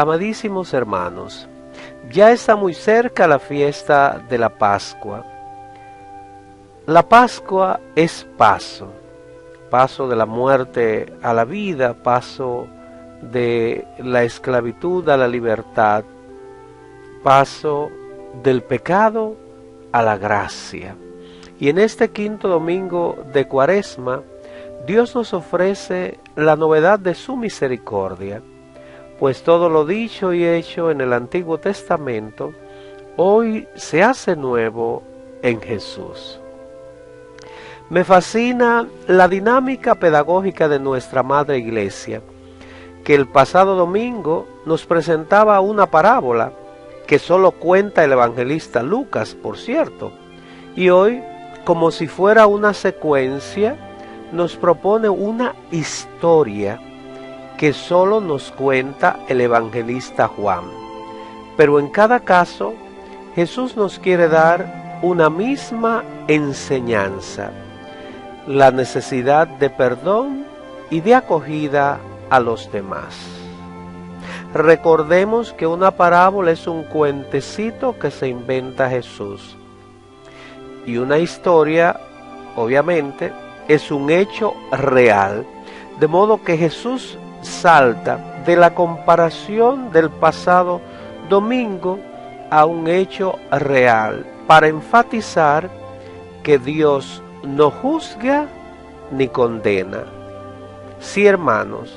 Amadísimos hermanos, ya está muy cerca la fiesta de la Pascua. La Pascua es paso, paso de la muerte a la vida, paso de la esclavitud a la libertad, paso del pecado a la gracia. Y en este quinto domingo de Cuaresma, Dios nos ofrece la novedad de su misericordia, pues todo lo dicho y hecho en el Antiguo Testamento hoy se hace nuevo en Jesús. Me fascina la dinámica pedagógica de nuestra Madre Iglesia, que el pasado domingo nos presentaba una parábola que solo cuenta el evangelista Lucas, por cierto, y hoy, como si fuera una secuencia, nos propone una historia que solo nos cuenta el evangelista Juan. Pero en cada caso, Jesús nos quiere dar una misma enseñanza: la necesidad de perdón y de acogida a los demás. Recordemos que una parábola es un cuentecito que se inventa Jesús, y una historia, obviamente, es un hecho real, de modo que Jesús salta de la comparación del pasado domingo a un hecho real para enfatizar que Dios no juzga ni condena. Sí, hermanos,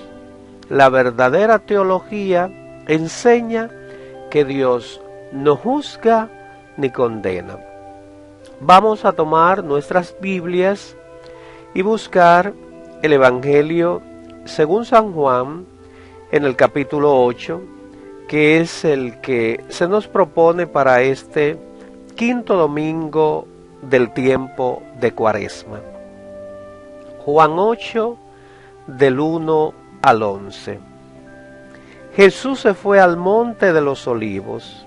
la verdadera teología enseña que Dios no juzga ni condena. Vamos a tomar nuestras Biblias y buscar el Evangelio según San Juan en el capítulo 8, que es el que se nos propone para este quinto domingo del tiempo de Cuaresma. Juan 8, del 1 al 11. Jesús se fue al monte de los Olivos.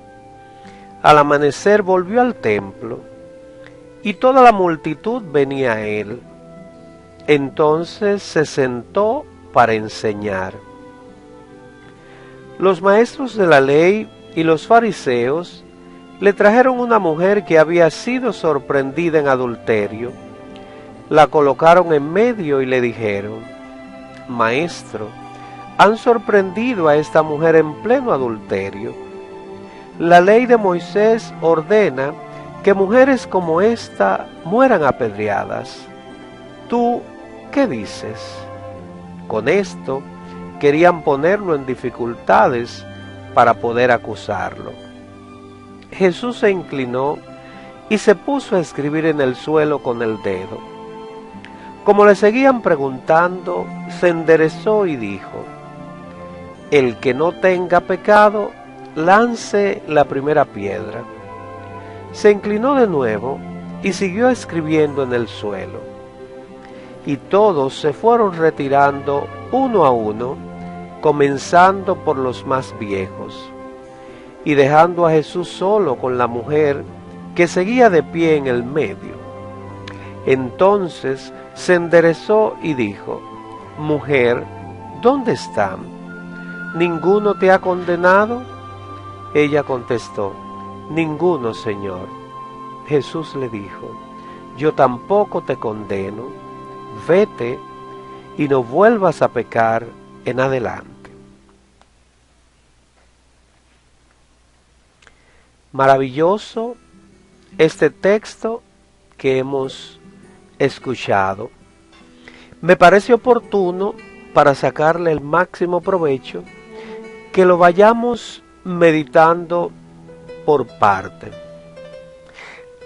Al amanecer volvió al templo, y toda la multitud venía a él. Entonces se sentó para enseñar. Los maestros de la ley y los fariseos le trajeron una mujer que había sido sorprendida en adulterio. La colocaron en medio y le dijeron: Maestro, han sorprendido a esta mujer en pleno adulterio. La ley de Moisés ordena que mujeres como esta mueran apedreadas. ¿Tú qué dices? Con esto querían ponerlo en dificultades para poder acusarlo. Jesús se inclinó y se puso a escribir en el suelo con el dedo. Como le seguían preguntando, se enderezó y dijo: El que no tenga pecado, lance la primera piedra. Se inclinó de nuevo y siguió escribiendo en el suelo. Y todos se fueron retirando uno a uno, comenzando por los más viejos, y dejando a Jesús solo con la mujer que seguía de pie en el medio. Entonces se enderezó y dijo: Mujer, ¿dónde están? ¿Ninguno te ha condenado? Ella contestó: Ninguno, Señor. Jesús le dijo: Yo tampoco te condeno. Vete y no vuelvas a pecar en adelante. Maravilloso este texto que hemos escuchado. Me parece oportuno, para sacarle el máximo provecho, que lo vayamos meditando por parte.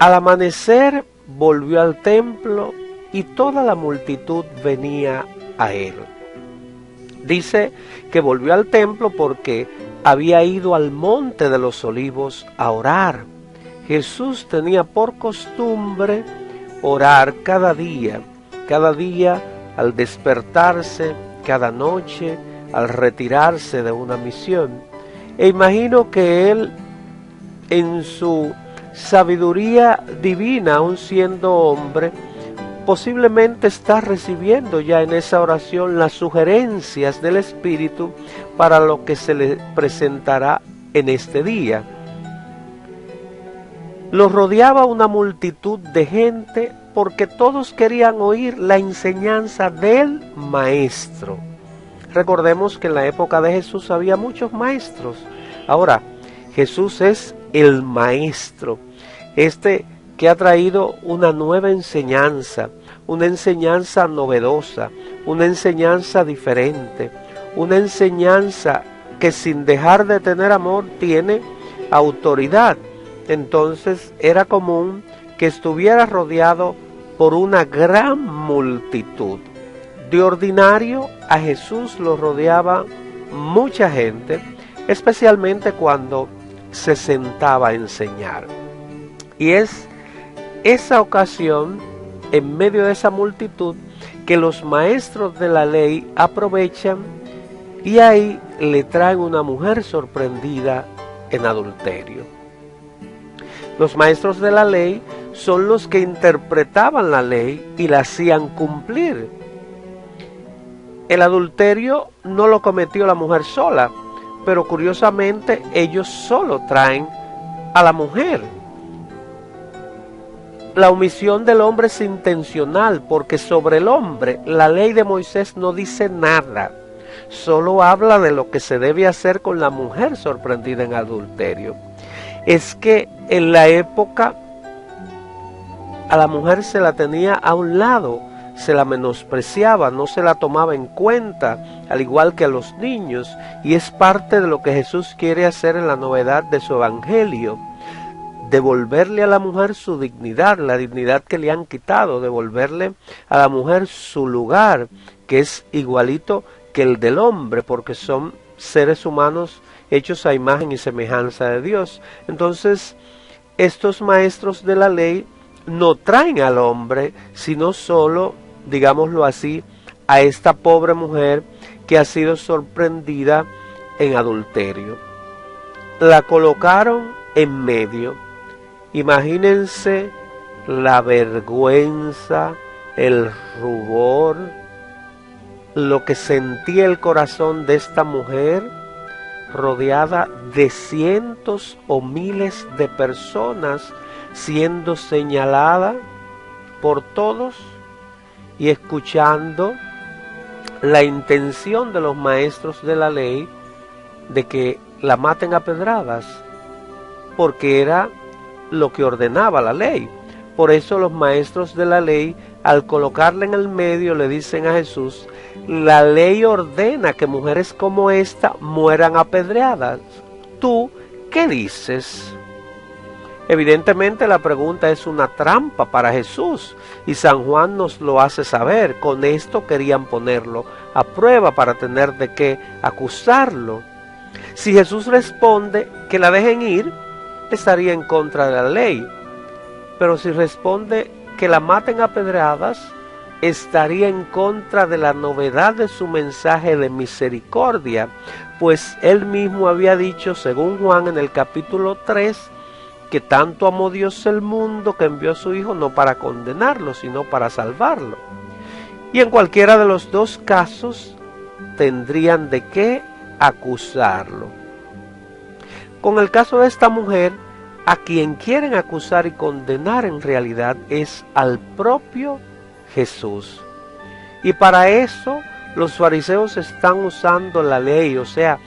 Al amanecer volvió al templo y toda la multitud venía a él. Dice que volvió al templo porque había ido al monte de los Olivos a orar. Jesús tenía por costumbre orar cada día al despertarse, cada noche al retirarse de una misión. E imagino que él, en su sabiduría divina, aun siendo hombre, posiblemente está recibiendo ya en esa oración las sugerencias del Espíritu para lo que se le presentará en este día. Los rodeaba una multitud de gente porque todos querían oír la enseñanza del Maestro. Recordemos que en la época de Jesús había muchos maestros. Ahora, Jesús es el Maestro, que ha traído una nueva enseñanza, una enseñanza novedosa, una enseñanza diferente, una enseñanza que sin dejar de tener amor tiene autoridad. Entonces era común que estuviera rodeado por una gran multitud. De ordinario a Jesús lo rodeaba mucha gente, especialmente cuando se sentaba a enseñar. Y es esa ocasión, en medio de esa multitud, que los maestros de la ley aprovechan y ahí le traen una mujer sorprendida en adulterio. Los maestros de la ley son los que interpretaban la ley y la hacían cumplir. El adulterio no lo cometió la mujer sola, pero curiosamente ellos solo traen a la mujer. La omisión del hombre es intencional, porque sobre el hombre la ley de Moisés no dice nada, solo habla de lo que se debe hacer con la mujer sorprendida en adulterio. Es que en la época a la mujer se la tenía a un lado, se la menospreciaba, no se la tomaba en cuenta, al igual que a los niños, y es parte de lo que Jesús quiere hacer en la novedad de su evangelio. Devolverle a la mujer su dignidad, la dignidad que le han quitado, devolverle a la mujer su lugar, que es igualito que el del hombre, porque son seres humanos hechos a imagen y semejanza de Dios. Entonces, estos maestros de la ley no traen al hombre, sino solo, digámoslo así, a esta pobre mujer que ha sido sorprendida en adulterio. La colocaron en medio. Imagínense la vergüenza, el rubor, lo que sentía el corazón de esta mujer, rodeada de cientos o miles de personas, siendo señalada por todos y escuchando la intención de los maestros de la ley de que la maten a pedradas, porque era lo que ordenaba la ley. Por eso los maestros de la ley, al colocarla en el medio, le dicen a Jesús: la ley ordena que mujeres como esta mueran apedreadas. ¿Tú qué dices? Evidentemente la pregunta es una trampa para Jesús, y San Juan nos lo hace saber. Con esto querían ponerlo a prueba para tener de qué acusarlo. Si Jesús responde que la dejen ir, estaría en contra de la ley. Pero si responde que la maten a pedradas, estaría en contra de la novedad de su mensaje de misericordia, pues él mismo había dicho, según Juan en el capítulo 3, que tanto amó Dios el mundo que envió a su Hijo no para condenarlo, sino para salvarlo. Y en cualquiera de los dos casos tendrían de qué acusarlo. Con el caso de esta mujer, a quien quieren acusar y condenar en realidad es al propio Jesús. Y para eso los fariseos están usando la ley, o sea,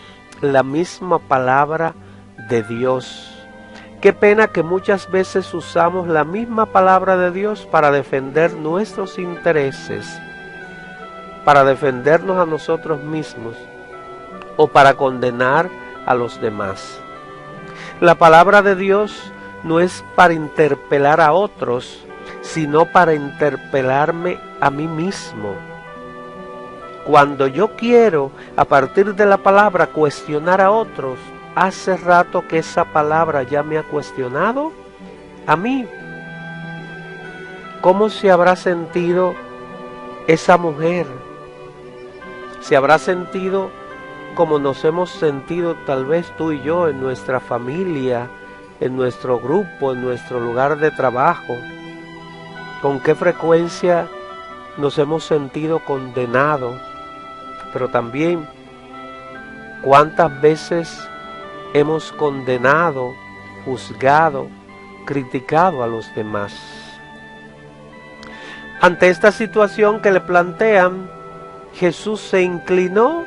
la misma palabra de Dios. Qué pena que muchas veces usamos la misma palabra de Dios para defender nuestros intereses, para defendernos a nosotros mismos o para condenar a los demás. La palabra de Dios no es para interpelar a otros, sino para interpelarme a mí mismo. Cuando yo quiero, a partir de la palabra, cuestionar a otros, hace rato que esa palabra ya me ha cuestionado a mí. ¿Cómo se habrá sentido esa mujer? ¿Se habrá sentido como nos hemos sentido tal vez tú y yo en nuestra familia, en nuestro grupo, en nuestro lugar de trabajo? con qué frecuencia nos hemos sentido condenados, pero también cuántas veces hemos condenado, juzgado, criticado a los demás. Ante esta situación que le plantean, Jesús se inclinó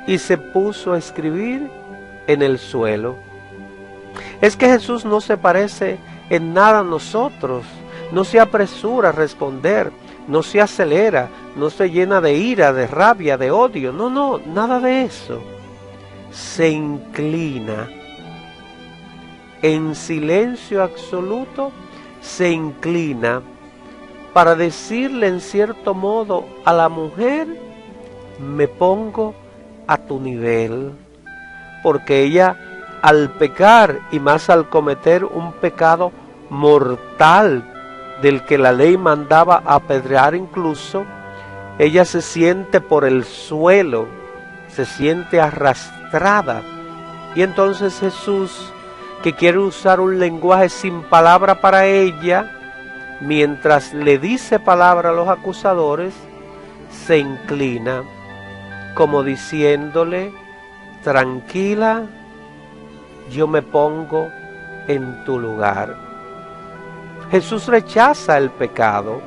y se puso a escribir en el suelo. Es que Jesús no se parece en nada a nosotros, no se apresura a responder, no se acelera, no se llena de ira, de rabia, de odio, no, nada de eso. Se inclina, en silencio absoluto, se inclina para decirle en cierto modo a la mujer: me pongo a tu nivel, porque ella, al pecar y más al cometer un pecado mortal del que la ley mandaba apedrear incluso, ella se siente por el suelo, se siente arrastrada. Y entonces Jesús, que quiere usar un lenguaje sin palabra para ella, mientras le dice palabra a los acusadores, se inclina como diciéndole: tranquila, yo me pongo en tu lugar. Jesús rechaza el pecado,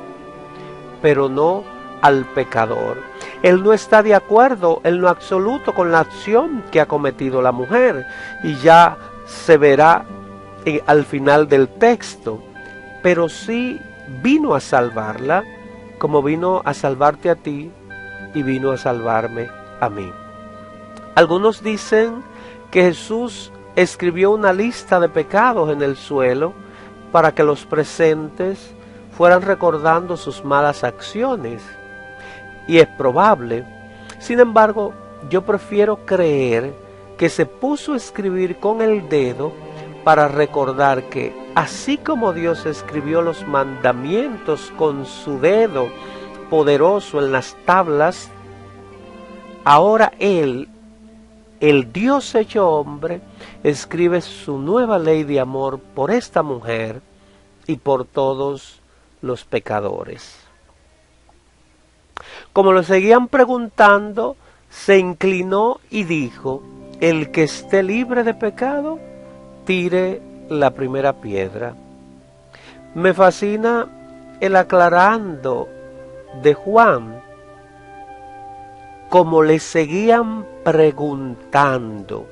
pero no al pecador. Él no está de acuerdo en lo absoluto con la acción que ha cometido la mujer, y ya se verá al final del texto, pero sí vino a salvarla, como vino a salvarte a ti y vino a salvarme a mí. Algunos dicen que Jesús escribió una lista de pecados en el suelo para que los presentes fueran recordando sus malas acciones. Y es probable. Sin embargo, yo prefiero creer que se puso a escribir con el dedo para recordar que, así como Dios escribió los mandamientos con su dedo poderoso en las tablas, ahora Él, el Dios hecho hombre, escribe su nueva ley de amor por esta mujer y por todos los pecadores. Como lo seguían preguntando, se inclinó y dijo: el que esté libre de pecado, tire la primera piedra. Me fascina el aclarando de Juan, como le seguían preguntando.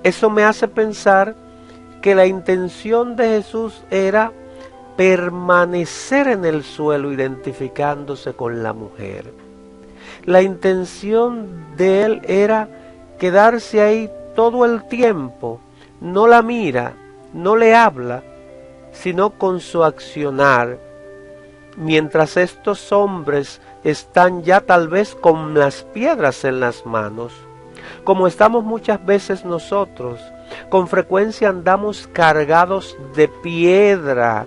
Eso me hace pensar que la intención de Jesús era permanecer en el suelo identificándose con la mujer. La intención de él era quedarse ahí todo el tiempo. No la mira, no le habla, sino con su accionar, mientras estos hombres están ya tal vez con las piedras en las manos, como estamos muchas veces nosotros. Con frecuencia andamos cargados de piedra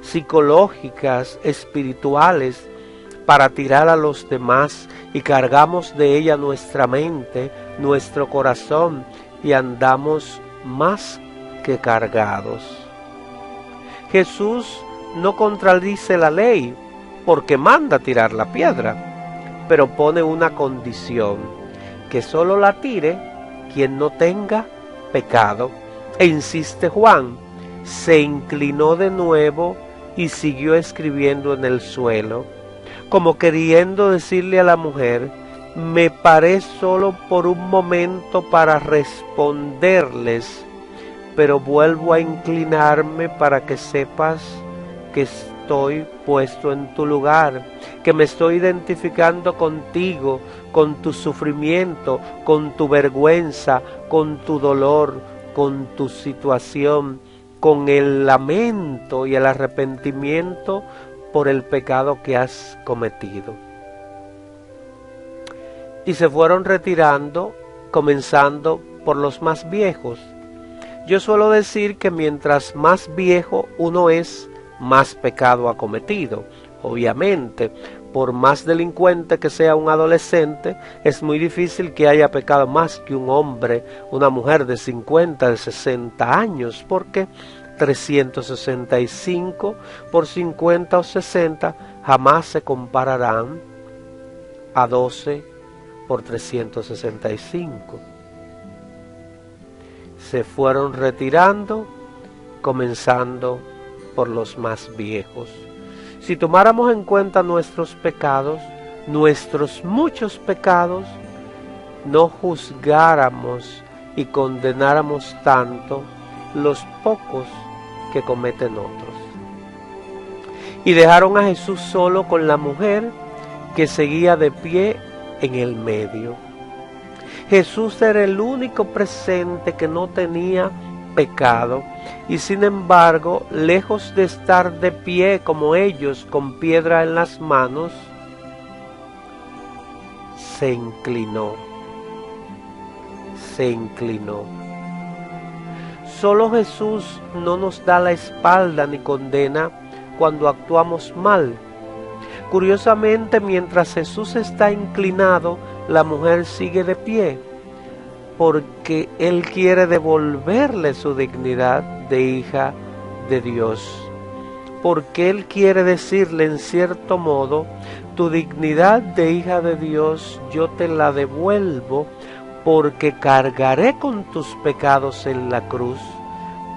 psicológicas, espirituales, para tirar a los demás, y cargamos de ella nuestra mente, nuestro corazón, y andamos más que cargados. Jesús no contradice la ley porque manda tirar la piedra, pero pone una condición: que solo la tire quien no tenga pecado. E insiste Juan, se inclinó de nuevo y siguió escribiendo en el suelo, como queriendo decirle a la mujer: me paré solo por un momento para responderles, pero vuelvo a inclinarme para que sepas que estoy puesto en tu lugar, que me estoy identificando contigo, con tu sufrimiento, con tu vergüenza, con tu dolor, con tu situación, con el lamento y el arrepentimiento por el pecado que has cometido. Y se fueron retirando, comenzando por los más viejos. Yo suelo decir que mientras más viejo uno es, más pecado ha cometido. Obviamente, por más delincuente que sea un adolescente, es muy difícil que haya pecado más que un hombre, una mujer de 50, de 60 años, porque 365 por 50 o 60 jamás se compararán a 12 por 365. Se fueron retirando, comenzando por los más viejos. Si tomáramos en cuenta nuestros pecados, nuestros muchos pecados, no juzgáramos y condenáramos tanto los pocos que cometen otros. Y dejaron a Jesús solo con la mujer que seguía de pie en el medio. Jesús era el único presente que no tenía pecado, y sin embargo, lejos de estar de pie como ellos con piedra en las manos, se inclinó. Solo Jesús no nos da la espalda ni condena cuando actuamos mal. Curiosamente, mientras Jesús está inclinado, la mujer sigue de pie, porque Él quiere devolverle su dignidad de hija de Dios. Porque Él quiere decirle en cierto modo, tu dignidad de hija de Dios yo te la devuelvo, porque cargaré con tus pecados en la cruz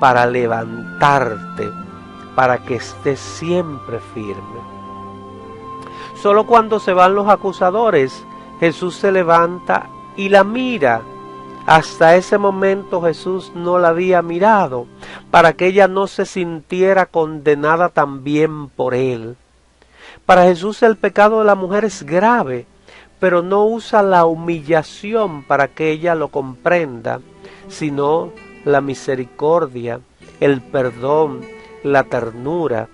para levantarte, para que estés siempre firme. Solo cuando se van los acusadores, Jesús se levanta y la mira. Hasta ese momento Jesús no la había mirado, para que ella no se sintiera condenada también por él. Para Jesús el pecado de la mujer es grave, pero no usa la humillación para que ella lo comprenda, sino la misericordia, el perdón, la ternura.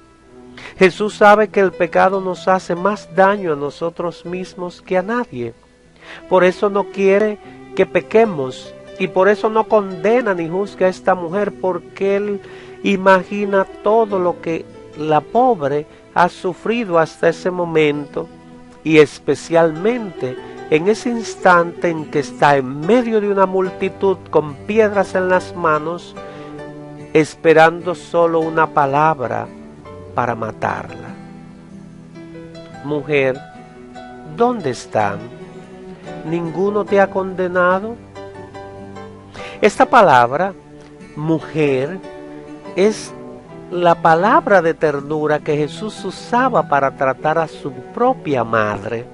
Jesús sabe que el pecado nos hace más daño a nosotros mismos que a nadie. Por eso no quiere que pequemos, y por eso no condena ni juzga a esta mujer, porque Él imagina todo lo que la pobre ha sufrido hasta ese momento, y especialmente en ese instante en que está en medio de una multitud con piedras en las manos, esperando solo una palabra para matarla. Mujer, ¿dónde están? ¿Ninguno te ha condenado? Esta palabra, mujer, es la palabra de ternura que Jesús usaba para tratar a su propia madre.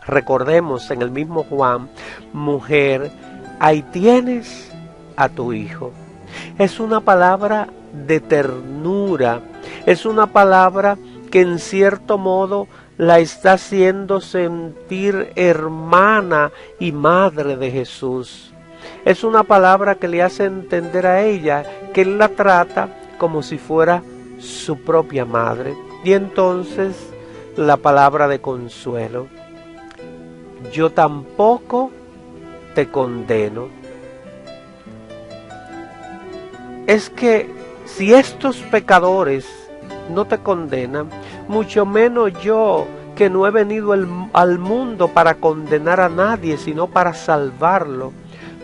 Recordemos en el mismo Juan, mujer, ahí tienes a tu hijo. Es una palabra de ternura, es una palabra que en cierto modo la está haciendo sentir hermana y madre de Jesús. Es una palabra que le hace entender a ella que Él la trata como si fuera su propia madre. Y entonces la palabra de consuelo, yo tampoco te condeno. Es que si estos pecadores no te condenan, mucho menos yo, que no he venido al mundo para condenar a nadie, sino para salvarlo.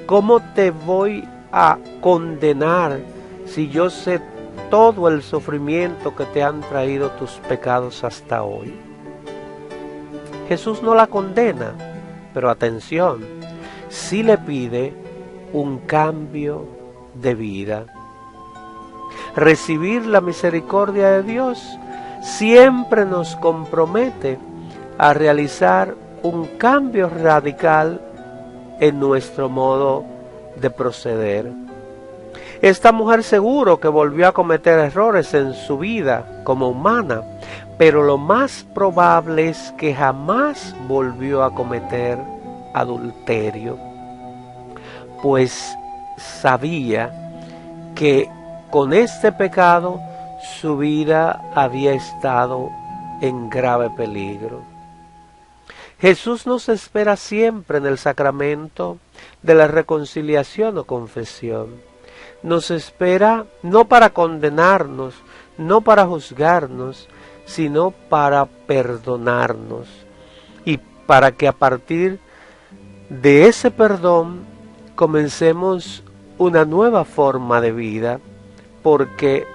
¿Cómo te voy a condenar si yo sé todo el sufrimiento que te han traído tus pecados hasta hoy? Jesús no la condena, pero atención, sí le pide un cambio de vida. Recibir la misericordia de Dios siempre nos compromete a realizar un cambio radical en nuestro modo de proceder. Esta mujer seguro que volvió a cometer errores en su vida como humana, pero lo más probable es que jamás volvió a cometer adulterio, pues sabía que con este pecado su vida había estado en grave peligro. Jesús nos espera siempre en el sacramento de la reconciliación o confesión. Nos espera no para condenarnos, no para juzgarnos, sino para perdonarnos. Y para que a partir de ese perdón comencemos una nueva forma de vida, porque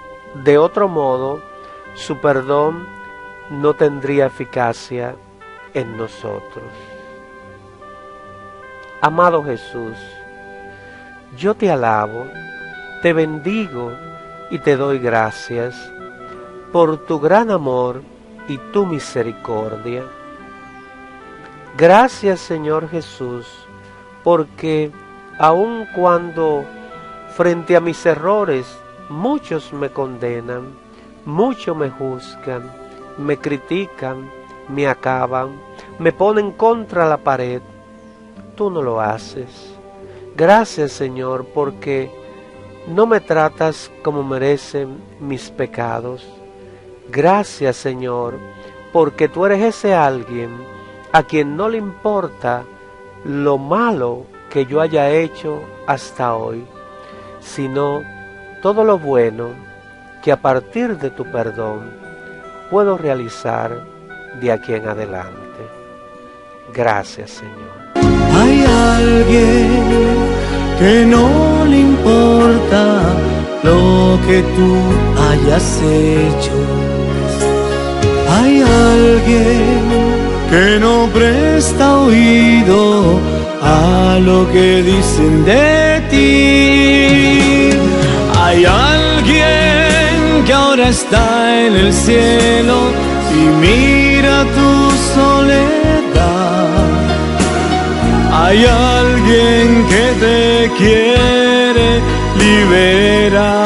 de otro modo su perdón no tendría eficacia en nosotros. Amado Jesús, yo te alabo, te bendigo y te doy gracias por tu gran amor y tu misericordia. Gracias, Señor Jesús, porque aun cuando frente a mis errores muchos me condenan, muchos me juzgan, me critican, me acaban, me ponen contra la pared, tú no lo haces. Gracias, Señor, porque no me tratas como merecen mis pecados. Gracias, Señor, porque tú eres ese alguien a quien no le importa lo malo que yo haya hecho hasta hoy, sino todo lo bueno que a partir de tu perdón puedo realizar de aquí en adelante. Gracias, Señor. Hay alguien que no le importa lo que tú hayas hecho. Hay alguien que no presta oído a lo que dicen de ti. Hay alguien que ahora está en el cielo y mira tu soledad. Hay alguien que te quiere liberar.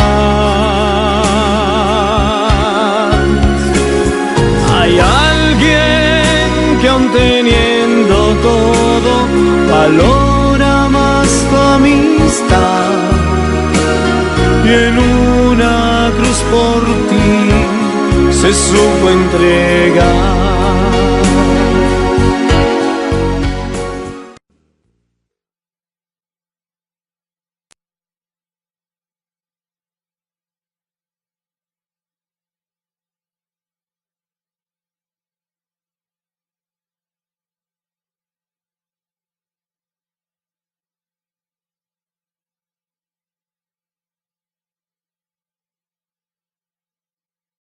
Hay alguien que aun teniendo todo valora más tu amistad, y en una cruz por ti se supo entregar.